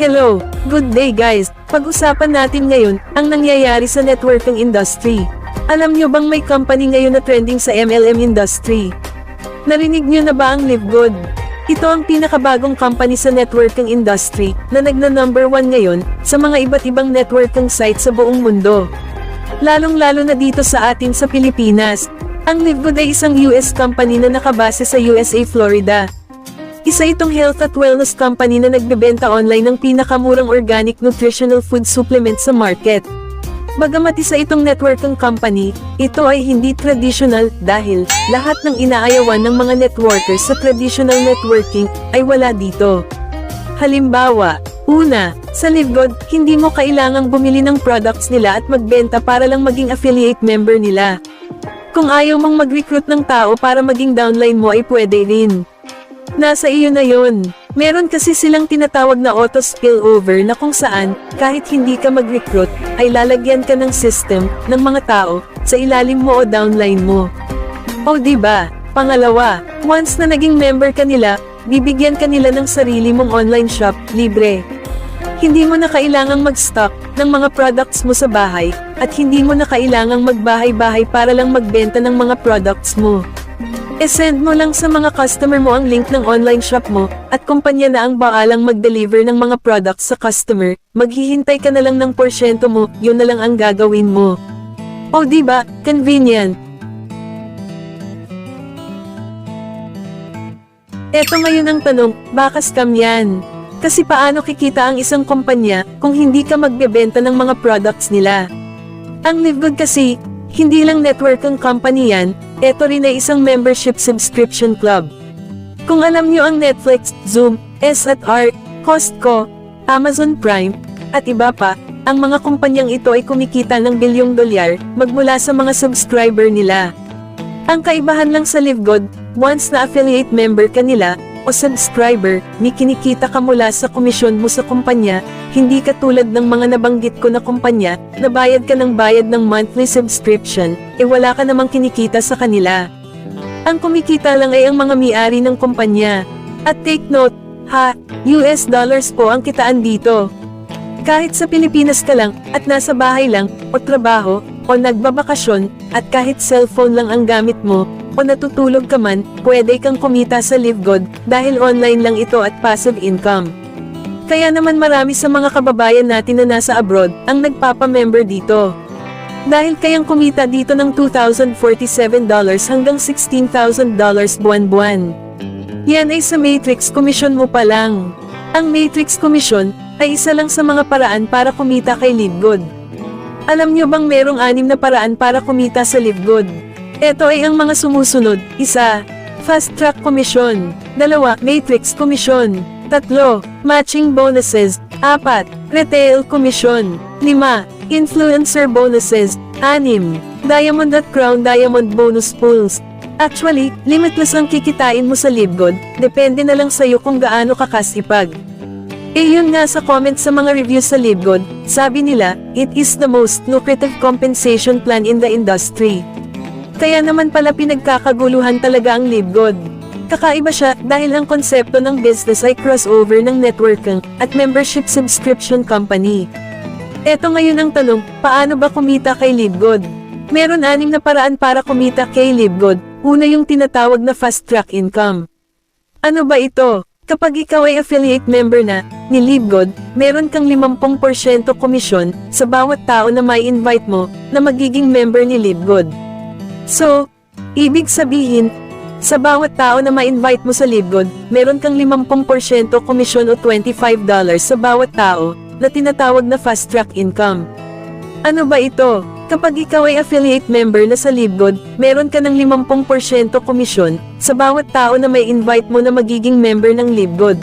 Hello, good day guys. Pag-usapan natin ngayon ang nangyayari sa networking industry. Alam nyo bang may company ngayon na trending sa MLM industry? Narinig nyo na ba ang LiveGood? Ito ang pinakabagong company sa networking industry na nagna-number 1 ngayon sa mga iba't ibang networking site sa buong mundo. Lalong-lalo na dito sa atin sa Pilipinas. Ang LiveGood ay isang US company na nakabase sa USA, Florida. Isa itong health at wellness company na nagbebenta online ng pinakamurang organic nutritional food supplement sa market. Bagamat isa itong networking company, ito ay hindi traditional dahil lahat ng inaayawan ng mga networkers sa traditional networking ay wala dito. Halimbawa, una, sa LiveGood, hindi mo kailangang bumili ng products nila at magbenta para lang maging affiliate member nila. Kung ayaw mong mag-recruit ng tao para maging downline mo ay pwede rin. Nasa iyo na yun. Meron kasi silang tinatawag na auto spillover na kung saan, kahit hindi ka mag-recruit, ay lalagyan ka ng system ng mga tao sa ilalim mo o downline mo. O diba? Pangalawa, once na naging member ka nila, bibigyan ka nila ng sarili mong online shop, libre. Hindi mo na kailangang mag-stock ng mga products mo sa bahay, at hindi mo na kailangang magbahay-bahay para lang magbenta ng mga products mo. E-send mo lang sa mga customer mo ang link ng online shop mo, at kumpanya na ang baalang mag-deliver ng mga products sa customer, maghihintay ka na lang ng porsyento mo, yun na lang ang gagawin mo. O diba, convenient. Eto ngayon ang tanong, baka scam yan? Kasi paano kikita ang isang kumpanya kung hindi ka magbebenta ng mga products nila? Ang LiveGood kasi, hindi lang networking company yan, eto rin ay isang membership subscription club. Kung alam nyo ang Netflix, Zoom, S&R, Costco, Amazon Prime, at iba pa, ang mga kumpanyang ito ay kumikita ng bilyong dolyar magmula sa mga subscriber nila. Ang kaibahan lang sa LiveGood, once na affiliate member ka nila, o subscriber, may kinikita ka mula sa komisyon mo sa kumpanya, hindi katulad ng mga nabanggit ko na kumpanya, na bayad ka ng bayad ng monthly subscription, wala ka namang kinikita sa kanila. Ang kumikita lang ay ang mga may-ari ng kumpanya. At take note, US dollars po ang kitaan dito. Kahit sa Pilipinas ka lang, at nasa bahay lang, o trabaho, o nagbabakasyon, at kahit cellphone lang ang gamit mo, o natutulog ka man, pwede kang kumita sa LiveGood, dahil online lang ito at passive income. Kaya naman marami sa mga kababayan natin na nasa abroad, ang nagpapa-member dito. Dahil kayang kumita dito ng $2,047 hanggang $16,000 buwan-buwan. Yan ay sa Matrix Commission mo pa lang. Ang Matrix Commission, ay isa lang sa mga paraan para kumita kay LiveGood. Alam nyo bang merong 6 na paraan para kumita sa LiveGood? Ito ay ang mga sumusunod. 1. Fast Track Commission. 2. Matrix Commission. 3. Matching Bonuses. 4. Retail Commission. 5. Influencer Bonuses. 6. Diamond at Crown Diamond Bonus Pools. Actually, limitless ang kikitain mo sa LiveGood, depende na lang sa'yo kung gaano ka kasipag. Yun nga sa comment sa mga reviews sa LiveGood, sabi nila, it is the most lucrative compensation plan in the industry. Kaya naman pala pinagkakaguluhan talaga ang LiveGood. Kakaiba siya dahil ang konsepto ng business ay crossover ng networking at membership subscription company. Eto ngayon ang tanong, paano ba kumita kay LiveGood? Meron 6 na paraan para kumita kay LiveGood. Una yung tinatawag na fast track income. Ano ba ito? Kapag ikaw ay affiliate member na ni LiveGood, meron kang 50% komisyon sa bawat tao na may invite mo na magiging member ni LiveGood. So, ibig sabihin, Sa bawat tao na ma-invite mo sa Libgod, meron kang 50% komisyon o $25 sa bawat tao, na tinatawag na fast track income. Ano ba ito? Kapag ikaw ay affiliate member na sa Libgod, meron ka ng 50% komisyon, sa bawat tao na may invite mo na magiging member ng Libgod.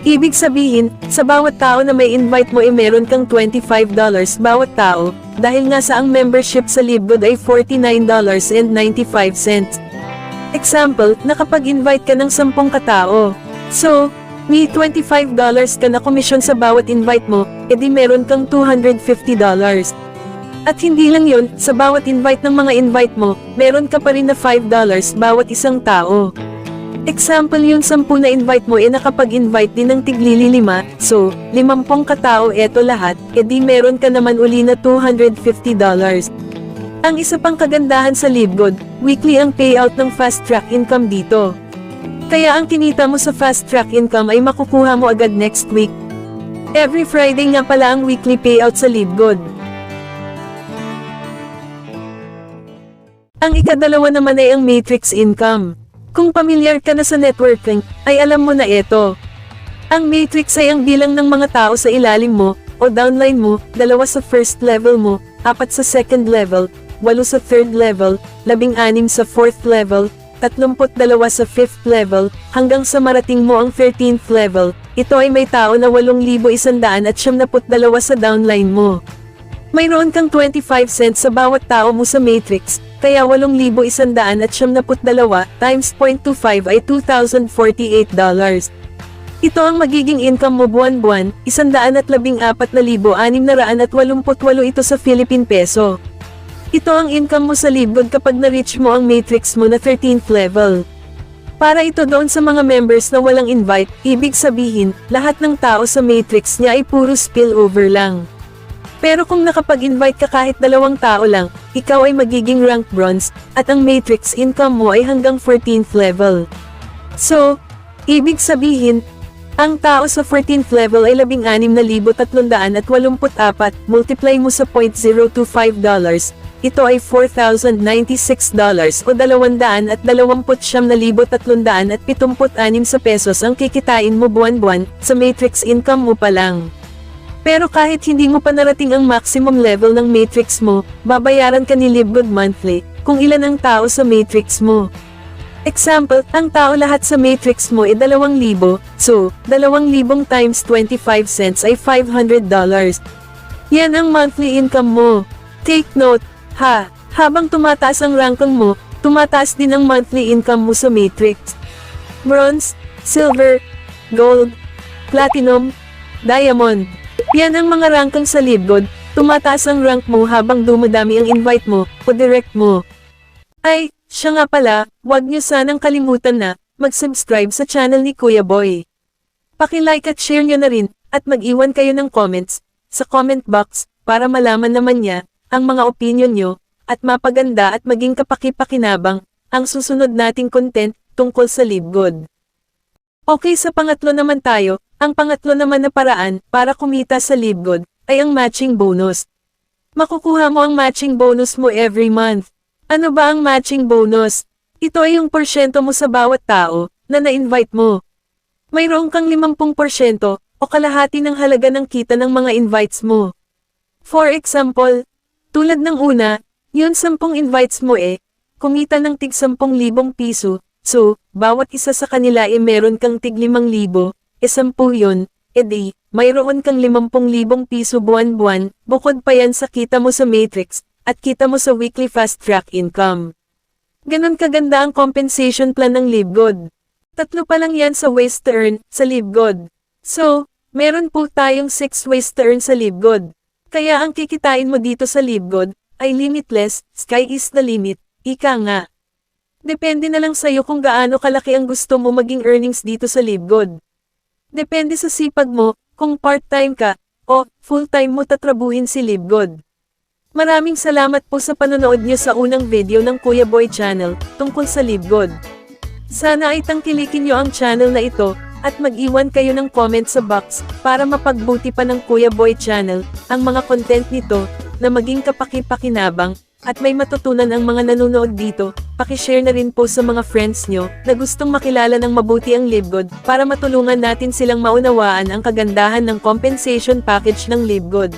Ibig sabihin, sa bawat tao na may invite mo ay meron kang $25 bawat tao, dahil nga sa ang membership sa Libgod ay $49.95. Example, nakapag-invite ka ng 10 katao. So, may $25 ka na komisyon sa bawat invite mo, edi meron kang $250. At hindi lang yon, sa bawat invite ng mga invite mo, meron ka pa rin na $5 bawat isang tao. Example yung 10 na invite mo nakapag-invite din ng tiglili 5, so, 50 katao eto lahat, edi meron ka naman uli na $250. Ang isa pang kagandahan sa Libgod, weekly ang payout ng fast track income dito. Kaya ang kinita mo sa fast track income ay makukuha mo agad next week. Every Friday nga pala ang weekly payout sa Libgod. Ang ikadalawa naman ay ang matrix income. Kung pamilyar ka na sa networking, ay alam mo na ito. Ang matrix ay ang bilang ng mga tao sa ilalim mo, o downline mo, 2 sa first level mo, 4 sa second level, 8 sa third level, 16 sa fourth level, 32 sa fifth level, hanggang sa marating mo ang 13th level. Ito ay may tao na 8,172 sa downline mo. Mayroon kang 25 cents sa bawat tao mo sa matrix, kaya 8,172 times 0.25 ay $2,048. Ito ang magiging income mo buwan-buwan, 114,688 ito sa Philippine Peso. Ito ang income mo sa Libgod kapag na-reach mo ang matrix mo na 13th level. Para ito doon sa mga members na walang invite, ibig sabihin, lahat ng tao sa matrix niya ay puro spillover lang. Pero kung nakapag-invite ka kahit 2 tao lang, ikaw ay magiging rank bronze, at ang matrix income mo ay hanggang 14th level. So, ibig sabihin, ang tao sa 14th level ay 16,384, multiply mo sa $0.025, ito ay $4,096 o 229,376 sa pesos ang kikitain mo buwan-buwan, sa matrix income mo pa lang. Pero kahit hindi mo pa narating ang maximum level ng matrix mo, babayaran ka ni Libgod monthly, kung ilan ang tao sa matrix mo. Example, ang tao lahat sa matrix mo ay 2,000, so, 2,000 times 25 cents ay $500. Yan ang monthly income mo. Take note, habang tumataas ang ranking mo, tumataas din ang monthly income mo sa matrix. Bronze, silver, gold, platinum, diamond. Yan ang mga ranking sa Libgod, tumataas ang rank mo habang dumadami ang invite mo, o direct mo. Ay, siya nga pala, huwag niyo sanang kalimutan na, mag-subscribe sa channel ni Kuya Boy. Paki-like at share niyo na rin, at mag-iwan kayo ng comments, sa comment box, para malaman naman niya, ang mga opinion niyo, at mapaganda at maging kapaki-pakinabang, ang susunod nating content, tungkol sa Libgod. Okay, sa pangatlo naman tayo. Ang pangatlo naman na paraan, para kumita sa Libgod, ay ang matching bonus. Makukuha mo ang matching bonus mo every month. Ano ba ang matching bonus? Ito ay yung porsyento mo sa bawat tao, na na-invite mo. Mayroon kang 50%, o kalahati ng halaga ng kita ng mga invites mo. For example, tulad ng una, yun 10 invites mo kumita ng tig 10,000 piso, so, bawat isa sa kanila meron kang tig 5,000, 10 yun, edi, mayroon kang 50,000 piso buwan-buwan, bukod pa yan sa kita mo sa matrix, at kita mo sa weekly fast track income. Ganon kaganda ang compensation plan ng Libgod. 3 pa lang yan sa ways to earn, sa Libgod. So, meron po tayong 6 ways to earn sa Libgod. Kaya ang kikitain mo dito sa Libgod, ay limitless, sky is the limit, ika nga. Depende na lang sa'yo kung gaano kalaki ang gusto mo maging earnings dito sa Libgod. Depende sa sipag mo, kung part-time ka, o full-time mo tatrabuhin si Libgod. Maraming salamat po sa panonood niyo sa unang video ng Kuya Boy Channel, tungkol sa Libgod. Sana ay tangkilikin niyo ang channel na ito, at mag-iwan kayo ng comment sa box, para mapagbuti pa ng Kuya Boy Channel, ang mga content nito, na maging kapaki-pakinabang, at may matutunan ang mga nanonood dito, pakishare na rin po sa mga friends nyo na gustong makilala ng mabuti ang LiveGood para matulungan natin silang maunawaan ang kagandahan ng compensation package ng LiveGood.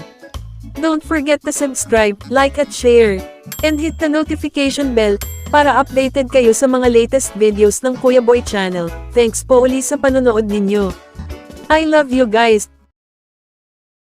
Don't forget to subscribe, like at share, and hit the notification bell para updated kayo sa mga latest videos ng Kuya Boy Channel. Thanks po uli sa panonood ninyo. I love you guys!